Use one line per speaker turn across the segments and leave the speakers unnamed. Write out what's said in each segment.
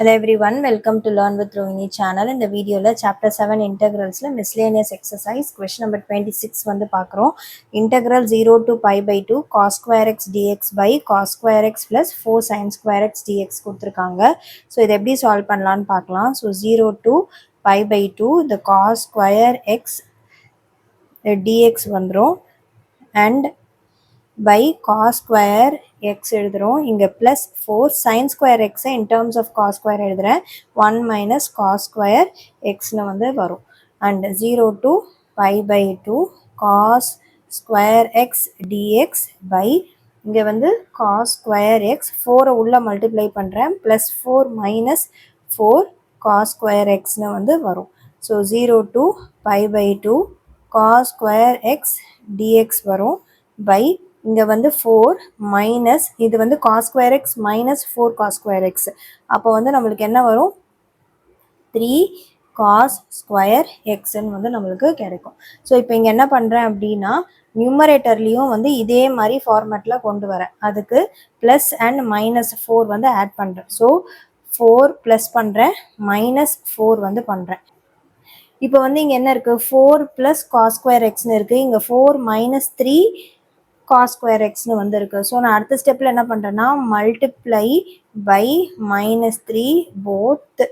Hello everyone, welcome to Learn with Rohini channel. In the video chapter 7 integrals miscellaneous exercise question number 26 வந்து பார்க்குறோம். Integral 0 to pi by 2 cos square x dx by cos square x plus 4 sin square x dx கொடுத்துருக்காங்க. So இதை எப்படி solve பண்ணலான்னு பார்க்கலாம். So 0 to pi by 2 the cos square x dx வந்துரும் and by cos square x எழுதுறோம். இங்க plus 4 sin square x in terms of cos square எழுதுறேன். 1 minus cos square x னு வந்து வரும். and 0 to pi by 2 cos square x dx by இங்க வந்து cos square x 4 உள்ள multiply பண்றேன் plus 4 minus 4 cos square x னு வந்து வரும். so 0 to pi by 2 cos square x dx வரும் by இங்க வந்து 4 மைனஸ் இது வந்து cos square x minus 4 cos square x அப்போ வந்து நம்மளுக்கு என்ன வரும் 3 cos square x ன்னு வந்து நம்மளுக்கு கிடைக்கும். ஸோ இப்போ இங்கே என்ன பண்ணுறேன் அப்படின்னா நியூமரேட்டர்லேயும் வந்து இதே மாதிரி ஃபார்மேட்டில் கொண்டு வரேன். அதுக்கு ப்ளஸ் அண்ட் மைனஸ் 4 வந்து ஆட் பண்ணுறேன். ஸோ 4 ப்ளஸ் பண்ணுறேன் மைனஸ் 4 வந்து பண்ணுறேன். இப்போ வந்து இங்கே என்ன இருக்குது 4 ப்ளஸ் cos square xன்னு இருக்குது. இங்கே 4 மைனஸ் 3 cos square x னு வந்திருக்கு. ஸோ நான் அடுத்த ஸ்டெப்பில் என்ன பண்ணுறேன்னா multiply by minus 3 both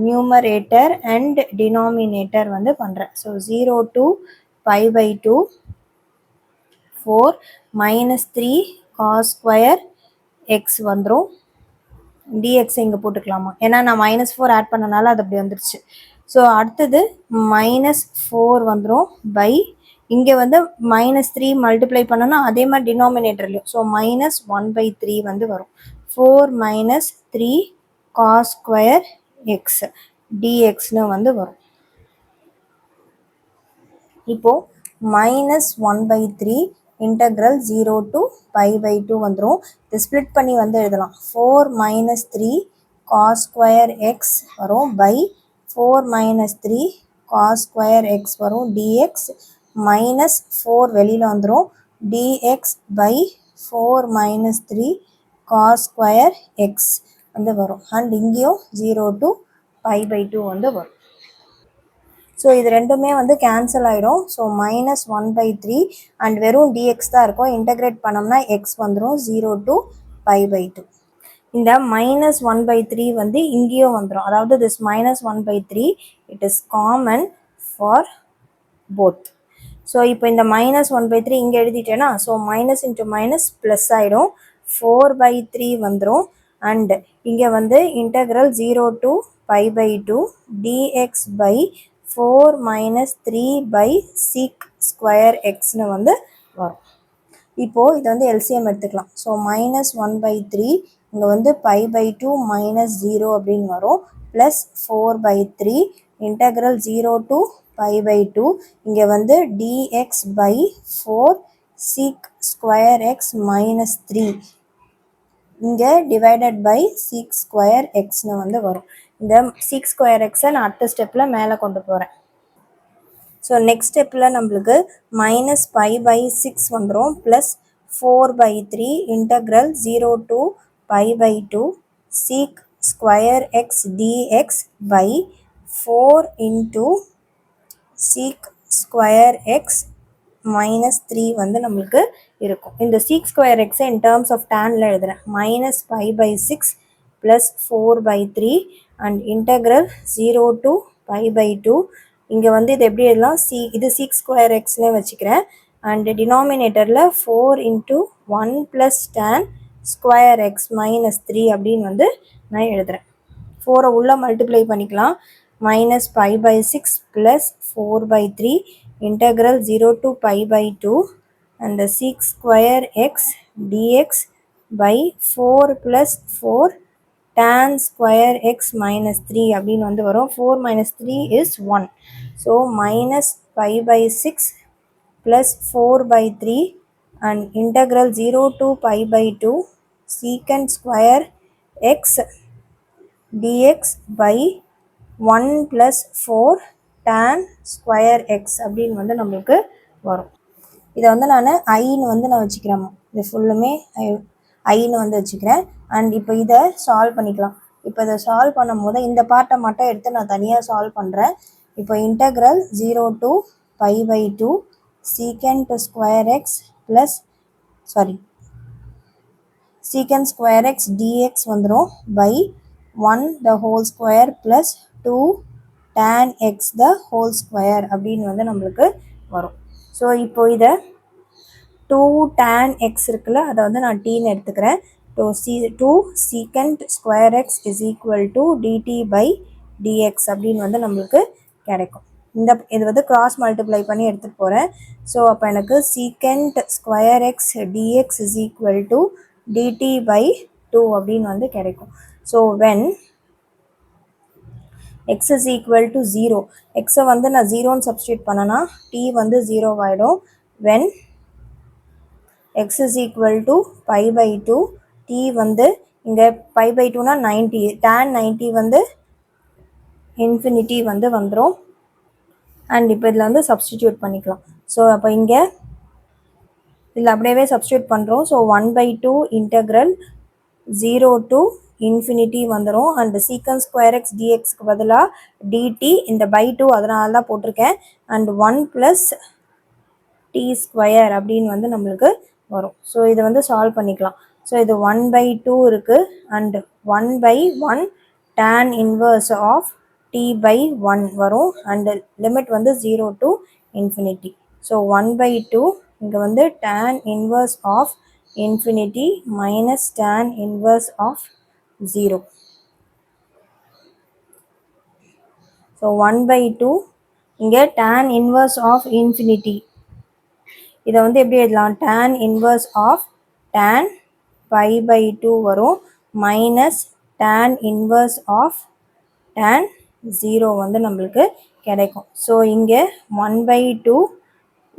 numerator and denominator வந்து பண்ணுறேன். So 0 to pi by 2 4 minus 3 cos square x வந்துடும். dx இங்கே போட்டுக்கலாமா ஏன்னா நான் மைனஸ் 4 ஆட் பண்ணனால அது அப்படி வந்துருச்சு. ஸோ அடுத்தது மைனஸ் 4 வந்துடும் பை இங்கே வந்து மைனஸ் 3 மல்டிப்ளை பண்ணோன்னா அதே மாதிரி டினாமினேட்டர்லையும் ஸோ மைனஸ் 1/3 வந்து வரும். 4 மைனஸ் 3 cos ஸ்கொயர் எக்ஸ் டிஎக்ஸ்னு வந்து வரும். இப்போது minus 1/3 integral 0 to pi by 2 வந்துடும். இது ஸ்ப்ளிட் பண்ணி வந்து எழுதலாம். 4 மைனஸ் 3 cos ஸ்கொயர் எக்ஸ் வரும் by 4 minus 3 cos square x வரும் டிஎக்ஸ் மைனஸ் 4 வெளியில் வந்துடும் dx by 4 minus 3 cos square x வந்து வரும். அண்ட் இங்கேயும் 0 to pi by 2 வந்து வரும். ஸோ இது ரெண்டுமே வந்து கேன்சல் ஆகிடும். ஸோ மைனஸ் 1/3 அண்ட் வெறும் dx தான் இருக்கும். இன்டகிரேட் பண்ணோம்னா x வந்துடும் 0 to pi by 2. இந்த மைனஸ் 1/3 வந்து இங்கேயும் வந்துடும். அதாவது this minus 1/3 it is common for both. So இப்போ இந்த மைனஸ் 1/3 இங்கே எழுதிட்டேன்னா so minus into minus plus ஆகிடும் 4/3 வந்துடும். அண்ட் இங்கே வந்து integral 0 to pi by 2 dx by 4 minus 3 by sec square xன்னு வந்து வரும். இப்போது இதை வந்து எல்சிஎம் எடுத்துக்கலாம். ஸோ மைனஸ் 1/3 இங்கே வந்து pi by 2 மைனஸ் 0 அப்படின்னு வரும் plus 4/3 integral 0 to pi by 2 இங்கே வந்து dx by 4 sec square x minus 3 இங்கே divided by sec square xன்னு வந்து வரும். இந்த sec square xை நான் அடுத்த ஸ்டெப்பில் மேலே கொண்டு போகிறேன். ஸோ நெக்ஸ்ட் ஸ்டெப்பில் நம்மளுக்கு மைனஸ் pi by 6 வந்துடும் plus 4/3 integral 0 to pi by 2 sec square x dx by 4 into sec square x minus 3 வந்து நம்மளுக்கு இருக்கும். இந்த sec square x in terms of tanல எழுதுறேன். minus pi by 6 plus 4/3 and integral 0 to pi by 2 இங்கே வந்து இது எப்படி எழுதலாம் இது sec square xனே வச்சுக்கிறேன். and denominatorல 4 into 1 plus tan square x minus 3 அப்படின்னு வந்து நான் எழுதுறேன். 4 உள்ள மல்டிப்ளை பண்ணிக்கலாம். minus pi by 6 plus 4/3 integral 0 to pi by 2 and the sec square x dx by 4 plus 4 tan square x minus 3 அப்படின்னு வந்து வரும். 4 minus 3 is 1. So minus pi by 6 plus 4/3 and integral 0 to pi by 2 secant square x dx by 1 plus 4 tan square x அப்படின்னு வந்து நம்மளுக்கு வரும். இதை வந்து நான் ஐன்னு வந்து நான் வச்சுக்கிறேன். இது ஃபுல்லுமே ஐன்னு வந்து வச்சுக்கிறேன். அண்ட் இப்போ இதை சால்வ் பண்ணிக்கலாம். இப்போ இதை சால்வ் பண்ணும் போது இந்த பார்ட்டை மட்டும் எடுத்து நான் தனியாக சால்வ் பண்ணுறேன். இப்போ integral 0 to π/2 secant square x plus secant square x dx வந்துடும் by 1 the whole square plus 2 tan x the whole square அப்படின்னு வந்து நம்மளுக்கு வரும். ஸோ இப்போ இதை 2 tan x இருக்குல்ல, அதை வந்து நான் tன்னு எடுத்துக்கிறேன். 2 secant square x is equal to dt by dx அப்படின்னு வந்து நம்மளுக்கு கிடைக்கும். இது வந்து கிராஸ் மல்டிப்ளை பண்ணி எடுத்துகிட்டு போகிறேன். ஸோ அப்போ எனக்கு secant square x dx is equal to dt by 2 அப்படின்னு வந்து கிடைக்கும். So when x is equal to 0, x வந்து நான் 0ன்னு சப்ஸ்டியூட் பண்ணனா t வந்து 0 ஆகிடும். when x is equal to π/2, t வந்து இங்கே π/2னா 90, tan 90 வந்து இன்ஃபினிட்டி வந்து வந்துடும். அண்ட் இப்போ இதில் வந்து சப்ஸ்டிடியூட் பண்ணிக்கலாம். ஸோ அப்போ இங்கே இதில் அப்படியே சப்ஸ்டியூட் பண்ணுறோம். ஸோ 1/2 இன்டெக்ரல் 0 to இன்ஃபினிட்டி வந்துடும். அண்ட் சீக்கன் ஸ்கொயர் எக்ஸ் டிஎக்ஸ்க்கு பதிலாக டிடி இந்த பை 2 அதனால தான் போட்டிருக்கேன். அண்ட் 1 + t ஸ்கொயர் அப்படின்னு வந்து நம்மளுக்கு வரும். ஸோ இதை வந்து சால்வ் பண்ணிக்கலாம். ஸோ இது 1/2 இருக்குது. And 1/1 tan inverse of t/1 வரும். அண்ட் லிமிட் வந்து 0 to இன்ஃபினிட்டி. ஸோ 1/2 இங்கே வந்து tan inverse of infinity minus tan inverse of 0. So 1/2 இங்கே tan இன்வர்ஸ் ஆஃப் இன்ஃபினிட்டி, இதை வந்து எப்படி எழுதலாம், tan இன்வர்ஸ் ஆஃப் tan π/2 வரும் minus tan inverse of tan 0 வந்து நம்மளுக்கு கிடைக்கும். ஸோ இங்கே 1/2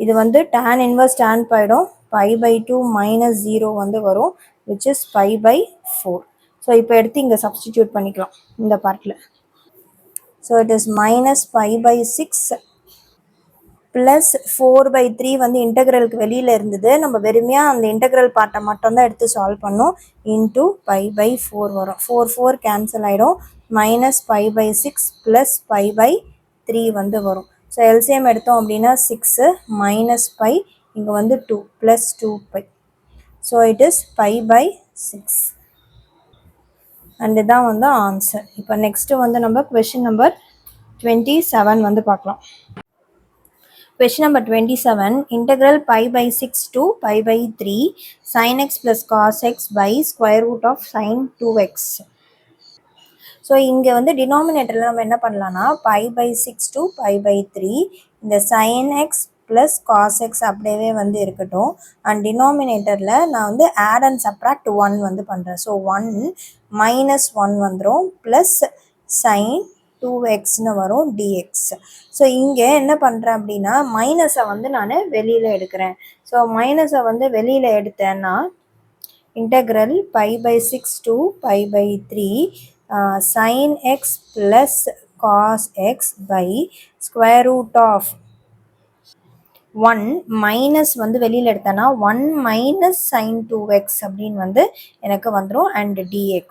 இது வந்து tan இன்வர்ஸ் tan போயிடும், π/2 மைனஸ் 0 வந்து வரும் which is π/4. ஸோ இப்போ எடுத்து இங்கே சப்ஸ்டிடியூட் பண்ணிக்கலாம் இந்த பார்ட்டில். So it is minus π/6 plus 4/3 வந்து இன்டெக்ரலுக்கு வெளியில் இருந்தது. நம்ம வெறுமையாக அந்த இன்டெக்ரல் பார்ட்டை மட்டும்தான் எடுத்து சால்வ் பண்ணோம். இன்ட்டு π/4 வரும். 4 கேன்சல் ஆகிடும். மைனஸ் π/6 ப்ளஸ் π/3 வந்து வரும். ஸோ எல்சிஎம் எடுத்தோம் அப்படின்னா 6 மைனஸ் பை இங்கே வந்து 2 plus 2π. So it is π/6. And இதுதான் வந்து ஆன்சர். இப்போ நெக்ஸ்ட்டு வந்து நம்ம கொஷின் நம்பர் 27 வந்து பார்க்கலாம். Question number 27, integral π/6 to π/3 sin x plus cos x by square root of sin 2x. So இங்கே வந்து டினாமினேட்டரில் நம்ம என்ன பண்ணலான்னா π/6 to π/3 இந்த sin x plus cos x அப்படியே வந்து இருக்கட்டும். அண்ட் டினாமினேட்டரில் நான் வந்து ஆட் அண்ட் சப்ராக்ட் 1 வந்து பண்ணுறேன். ஸோ 1 மைனஸ் 1 வந்துடும் ப்ளஸ் சைன் 2xன்னு வரும் dx. ஸோ இங்கே என்ன பண்ணுறேன் அப்படின்னா மைனஸை வந்து நான் வெளியில் எடுக்கிறேன். ஸோ மைனஸை வந்து வெளியில் எடுத்தேன்னா integral π/6 to π/3 sin x plus cos x by square root of 1 minus வந்து வெளியில் எடுத்தேன்னா 1 மைனஸ் சைன் 2x அப்படின்னு வந்து எனக்கு வந்துடும் அண்ட் dx.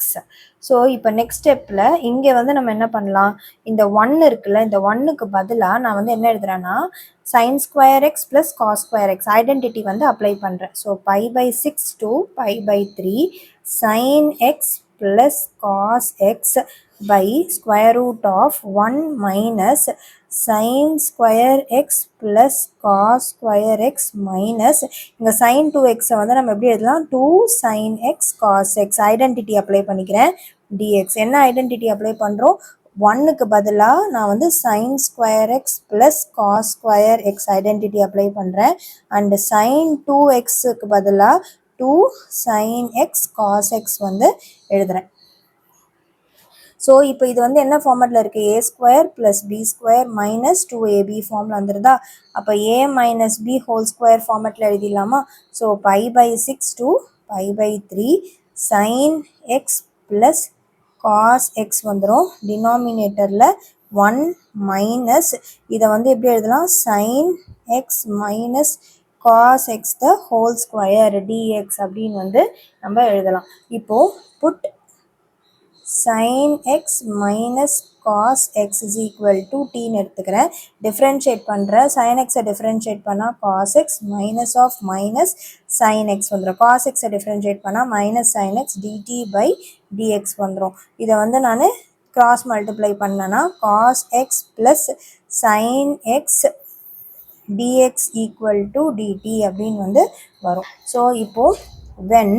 ஸோ இப்போ நெக்ஸ்ட் ஸ்டெப்பில் இங்கே வந்து நம்ம என்ன பண்ணலாம், இந்த 1 இருக்குல்ல, இந்த 1க்கு பதிலாக நான் வந்து என்ன எழுதுறேன்னா sin square x plus cos square x identity வந்து அப்ளை பண்ணுறேன். So π/6 to π/3 sin x plus cos x by square root of 1 minus sin square x plus cos square x minus இங்கே sin 2x வந்து நம்ம எப்படி எழுதலாம் 2 sin x cos x identity apply பண்ணிக்கிறேன் dx. என்ன identity apply பண்ணுறோம், 1க்கு பதிலாக நான் வந்து sin square x plus cos square x identity apply பண்ணுறேன். அண்ட் sin 2xக்கு பதிலாக 2 sin x cos x வந்து எழுதுகிறேன். ஸோ இப்போ இது வந்து என்ன ஃபார்மேட்டில் இருக்குது, a square plus b square minus 2ab ஃபார்மில் வந்துருதா. அப்போ a minus b whole square ஃபார்மேட்டில் எழுதிடலாமா. So π/6 to π/3 sin x plus cos x வந்துடும். டினாமினேட்டரில் 1 மைனஸ் இதை வந்து எப்படி எழுதலாம் sin x minus cos x the whole square dx அப்படின்னு வந்து நம்ம எழுதலாம். இப்போது put sin x minus cos x is equal to t எடுத்துக்கிறேன். டிஃப்ரென்ஷியேட் பண்ணுறேன். sin x டிஃப்ரென்ஷியேட் பண்ணால் cos x minus of minus sin x வந்துடும். cos x டிஃப்ரென்ஷியேட் பண்ணால் minus sin x dt by dx வந்துடும். இதை வந்து நான் கிராஸ் மல்டிப்ளை பண்ணேன்னா cos x plus sin x dx equal to dt அப்படின்னு வந்து வரும். ஸோ இப்போது when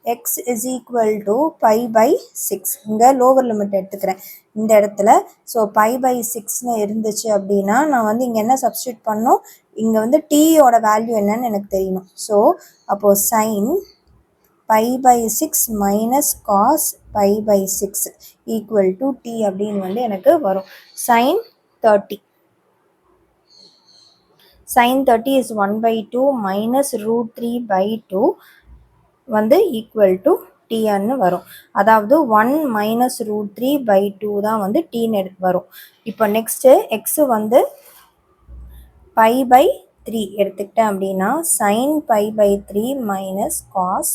x is equal to pi by 6 இங்கே லோவர் லிமிட் எடுத்துக்கிறேன் இந்த இடத்துல. ஸோ pi by 6ன்னு இருந்துச்சு அப்படின்னா நான் வந்து இங்கே என்ன சப்ஸ்டியூட் பண்ணணும், இங்கே வந்து டீயோட வேல்யூ என்னன்னு எனக்கு தெரியணும். ஸோ அப்போது sin pi by 6 minus cos pi by 6 equal to t அப்படின்னு வந்து எனக்கு வரும். sin 30 sin 30 is 1 by 2 minus root 3 by 2 வந்து ஈக்குவல் டு டீன்னு வரும். அதாவது 1 மைனஸ் ரூட் 3 பை 2 தான் வந்து டீன்னு வரும். இப்போ நெக்ஸ்ட்டு எக்ஸு வந்து பை பை 3 எடுத்துக்கிட்டேன் அப்படின்னா sine pi by 3 minus cos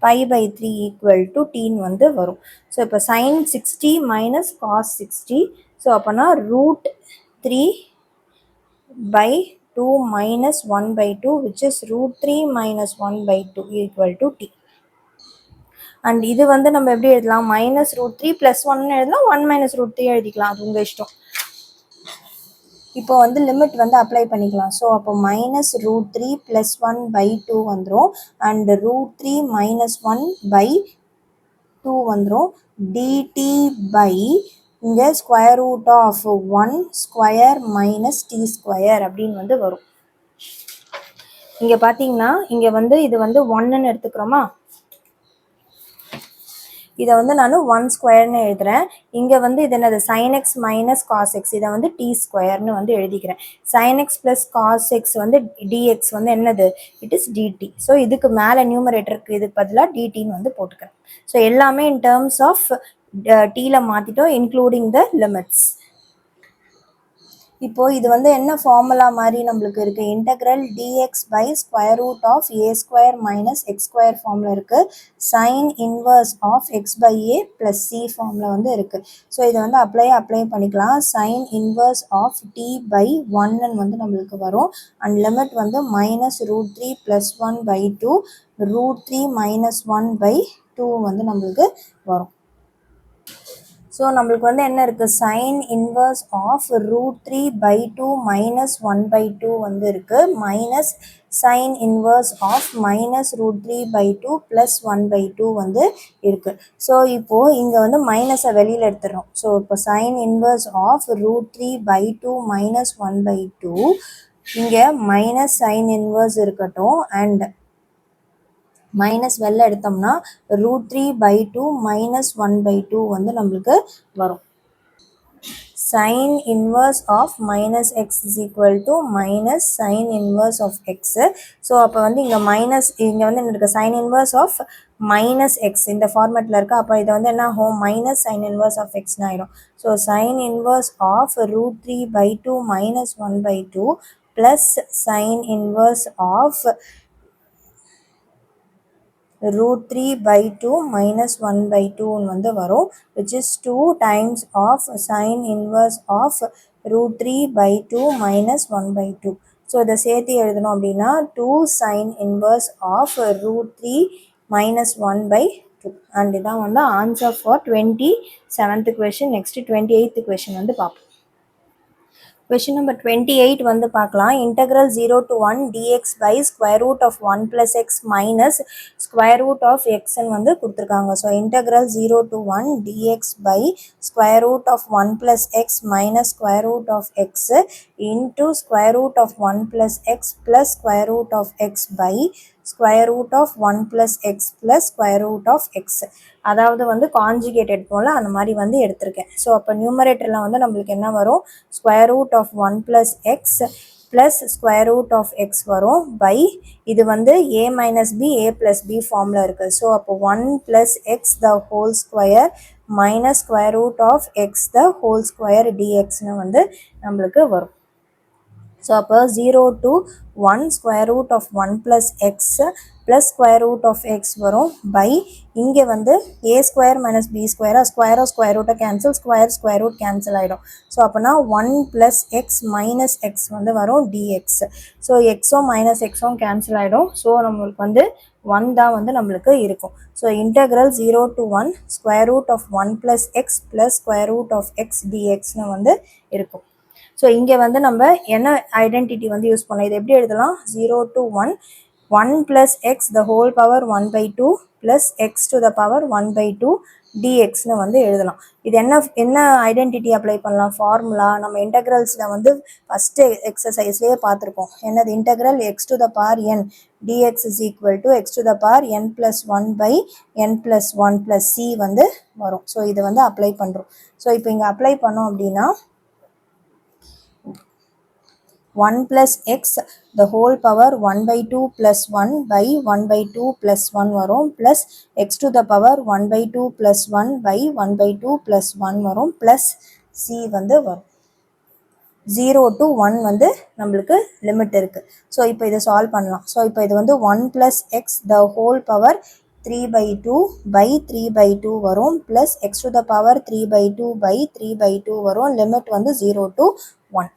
pi by 3 equal to டீன்னு வந்து வரும். ஸோ இப்போ சைன் 60 மைனஸ் காஸ் 60. ஸோ அப்போனா root 3 by 2 minus 1 by 2 which is root 3 minus 1 by 2 equal to t. And இது வந்து நம்ம எப்படி எழுதலாம், மைனஸ் ரூட் 3 ப்ளஸ் 1 எழுதலாம், 1 மைனஸ் ரூட் 3 எழுதிக்கலாம், அது உங்கள் இஷ்டம். இப்போ வந்து லிமிட் வந்து அப்ளை பண்ணிக்கலாம். ஸோ அப்போ மைனஸ் ரூட் 3 ப்ளஸ் 1 பை 2 வந்துடும். அண்ட் ரூட் 3 மைனஸ் 1 பை 2 வந்துடும். டிடி பை இங்கே square root of 1 square minus t square அப்படின்னு வந்து வரும். இங்கே பார்த்தீங்கன்னா இங்கே வந்து இது வந்து 1ன்னு எடுத்துக்கிறோமா, இதை வந்து நான் 1 ஸ்கொயர்னு எழுதுகிறேன். இங்கே வந்து இது என்னது sine x minus cos x, இதை வந்து டி ஸ்கொயர்னு வந்து எழுதிக்கிறேன். Sine x plus cos x வந்து டிஎக்ஸ் வந்து என்னது, இட் இஸ் டிடி. ஸோ இதுக்கு மேலே நியூமரேட்டருக்கு இதுக்கு பதிலாக டிடின்னு வந்து போட்டுக்கிறேன். ஸோ எல்லாமே இன் டேர்ம்ஸ் ஆஃப் டீயில் மாற்றிட்டோம், இன்க்ளூடிங் த லிமிட்ஸ். இப்போது இது வந்து என்ன ஃபார்முலா மாதிரி நம்மளுக்கு இருக்குது, integral d x by square root of a square minus x square ஃபார்மில் இருக்குது. Sine inverse of x by a plus c ஃபார்மில் வந்து இருக்குது. ஸோ இதை வந்து அப்ளை பண்ணிக்கலாம். Sine inverse of t by 1ன்னு வந்து நம்மளுக்கு வரும். அண்ட் லிமிட் வந்து minus root 3 plus 1 by 2 root 3 minus 1 by 2 வந்து நம்மளுக்கு வரும். ஸோ நம்மளுக்கு வந்து என்ன இருக்குது, sine inverse of root 3 by 2 minus 1 by 2 வந்து இருக்குது. Minus sine inverse of minus root 3 by 2 plus 1 by 2 வந்து இருக்குது. ஸோ இப்போது இங்கே வந்து மைனஸை வெளியில் எடுத்துடுறோம். ஸோ இப்போ sine inverse of root 3 by 2 minus 1 by 2, இங்கே மைனஸ் சைன் இன்வர்ஸ் இருக்கட்டும். அண்ட் மைனஸ் வெளில எடுத்தோம்னா ரூட் 3 பை 2 மைனஸ் 1 பை 2 வந்து நம்மளுக்கு வரும். Sine inverse of minus x is equal to minus sine inverse of x. So அப்போ வந்து இங்கே மைனஸ், இங்கே வந்து என்ன இருக்குது, sine inverse of minus x இந்த ஃபார்மேட்டில் இருக்குது. அப்போ இதை வந்து என்ன ஆகும், மைனஸ் சைன் இன்வர்ஸ் ஆஃப் எக்ஸ்னு ஆகிடும். So sine inverse of root 3 by 2 minus 1 by 2 plus sine inverse of root 3 by 2 minus 1 by 2 வந்து வரும், which is 2 times of sin inverse of root 3 by 2 minus 1 by 2. So இதை சேர்த்து எழுதணும் அப்படின்னா 2 sin inverse of root 3 minus 1 by 2. And இதான் வந்து answer for 27th question. Next 28th question வந்து பார்ப்போம். Question number 28 வந்து பார்க்கலாம். Integral 0 to 1 dx by square root of 1 plus x minus square root of x வந்து கொடுத்துருக்காங்க. So integral 0 to 1 dx by square root of 1 plus x minus square root of x into square root of 1 plus x plus square root of x by square root of 1 plus x plus square root of x. அதாவது வந்து conjugate எடுப்போம்ல, அந்த மாதிரி வந்து எடுத்திருக்கேன். So அப்போ நியூமரேட்டரில் வந்து நம்மளுக்கு என்ன வரும், square root of 1 plus x plus square root of x வரும் பை, இது வந்து a minus b a plus b ஃபார்மில் இருக்குது. ஸோ அப்போ 1 plus x the whole square minus square root of x the whole square டிஎக்ஸ்னு வந்து நம்மளுக்கு வரும். ஸோ அப்போ 0 to 1 square root of 1 plus x plus square root of x வரும் by இங்கே வந்து a square minus b square square root cancel square root cancel ஆகிடும். So அப்போனா 1 plus x minus x வந்து வரும் dx. ஸோ xம் minus xம் cancel ஆகிடும். So நம்மளுக்கு வந்து 1 தான் வந்து நம்மளுக்கு இருக்கும். So integral 0 to 1 square root of 1 plus x plus square root of x dxனு வந்து இருக்கும். ஸோ இங்கே வந்து நம்ம என்ன ஐடென்டிட்டி வந்து யூஸ் பண்ணலாம், இது எப்படி எழுதலாம், 0 to 1 1 plus x the whole power 1 by 2 plus x to the power 1 by 2 dxனு வந்து எழுதலாம். இது என்ன ஐடென்டிட்டி அப்ளை பண்ணலாம், ஃபார்முலா நம்ம இன்டெக்ரல்ஸில் வந்து ஃபஸ்ட்டு எக்ஸசைஸ்லேயே பார்த்துருக்கோம். என்னது integral x to the power n dx is equal to x to the power n plus 1 by n plus 1 plus c வந்து வரும். ஸோ இது வந்து அப்ளை பண்ணுறோம். ஸோ இப்போ இங்கே அப்ளை பண்ணோம் அப்படின்னா 1 plus x the whole power 1 by 2 plus 1 by 1 by 2 plus 1 வரும் plus x to the power 1 by 2 plus 1 by 1 by 2 plus 1 வரும் plus c வந்து வரும். 0 to 1 வந்து நம்மளுக்கு லிமிட் இருக்குது. ஸோ இப்போ இதை சால்வ் பண்ணலாம். ஸோ இப்போ இது வந்து 1 plus x the whole power 3 by 2 by 3 by 2 வரும் plus x to the power 3 by 2 by 3 by 2 வரும். லிமிட் வந்து 0 to 1.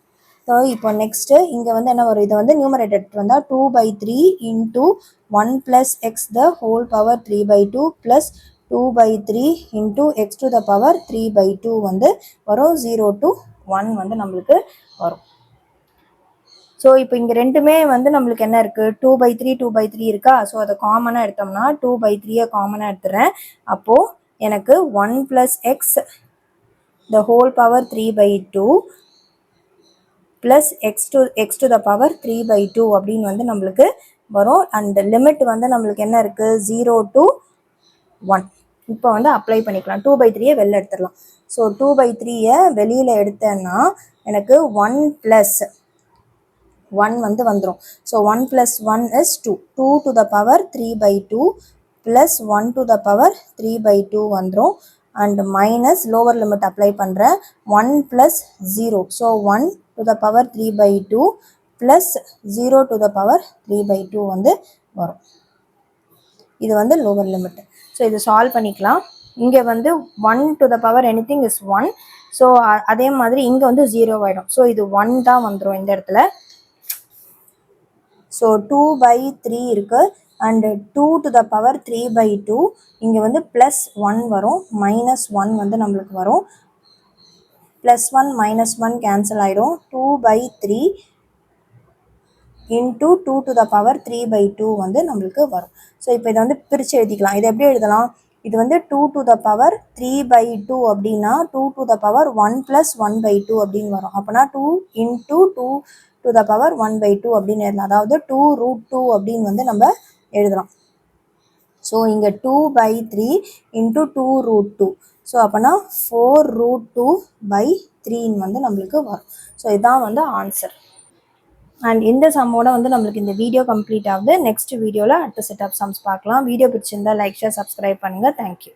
ஸோ இப்போ நெக்ஸ்ட்டு இங்கே வந்து என்ன வரும், இது வந்து நியூமரேட்டர் எடுத்து வந்தால் 2 by 3 into 1 plus x the whole power 3 by 2 plus 2 by 3 into x to the power 3 by 2 வந்து வரும். 0 to 1 வந்து நம்மளுக்கு வரும். ஸோ இப்போ இங்கே ரெண்டுமே வந்து நம்மளுக்கு என்ன இருக்குது, 2 by 3 2 by 3 இருக்கா. ஸோ அதை காமனாக எடுத்தோம்னா 2 by 3 காமனாக எடுத்துகிறேன். அப்போது எனக்கு 1 plus x the whole power 3 by 2 plus x to the power 3 by 2 அப்படின்னு வந்து நம்மளுக்கு வரும். அண்ட் லிமிட் வந்து நம்மளுக்கு என்ன இருக்குது, 0 to 1. இப்போ வந்து அப்ளை பண்ணிக்கலாம். 2 by 3 வெளில எடுத்துடலாம். ஸோ 2 by 3 வெளியில் எடுத்தேன்னா எனக்கு 1 plus 1 வந்து வந்துடும். So 1 plus 1 is 2. 2 to the power 3 by 2 plus 1 to the power 3 by 2 வந்துடும். And minus lower limit apply பண்ணுறேன். 1 plus 0. So 1 to the power 3 by 2 plus 0 to the power 3 by 2 வந்து வரும். இது வந்து லோவர் லிமிட். ஸோ இது solve பண்ணிக்கலாம். இங்கே வந்து 1 to the power anything is 1. So அதே மாதிரி இங்கே வந்து 0 ஆகிடும். ஸோ இது 1 தான் வந்துடும் இந்த இடத்துல. ஸோ 2 by 3 இருக்குது and 2 to the power 3 by 2 இங்கே வந்து ப்ளஸ் 1 வரும், மைனஸ் 1 வந்து நம்மளுக்கு வரும். ப்ளஸ் 1 மைனஸ் 1 கேன்சல் ஆகிடும். 2 by 3 into 2 to the power 3 by 2 வந்து நம்மளுக்கு வரும். ஸோ இப்போ இதை வந்து பிரித்து எழுதிக்கலாம். இது எப்படி எழுதலாம், இது வந்து 2 to the power 3 by 2 அப்படின்னா 2 to the power 1 plus 1 by 2 அப்படின்னு வரும். அப்போனா 2 into 2 to the power 1 by 2 அப்படின்னு எழுதலாம். அதாவது 2 root 2 அப்படின்னு வந்து நம்ம எழுதலாம். ஸோ இங்கே 2 by 3 into 2 root 2. ஸோ அப்போனா 4 root 2 by 3 வந்து நம்மளுக்கு வரும். ஸோ இதுதான் வந்து ஆன்சர். அண்ட் இந்த சம்மோட வந்து நம்மளுக்கு இந்த வீடியோ கம்ப்ளீட் ஆகுது. நெக்ஸ்ட் வீடியோவில் அடுத்த செட் ஆஃப் சம்ஸ் பார்க்கலாம். வீடியோ பிடிச்சிருந்தா லைக் ஷேர் சப்ஸ்கிரைப் பண்ணுங்கள். தேங்க்யூ.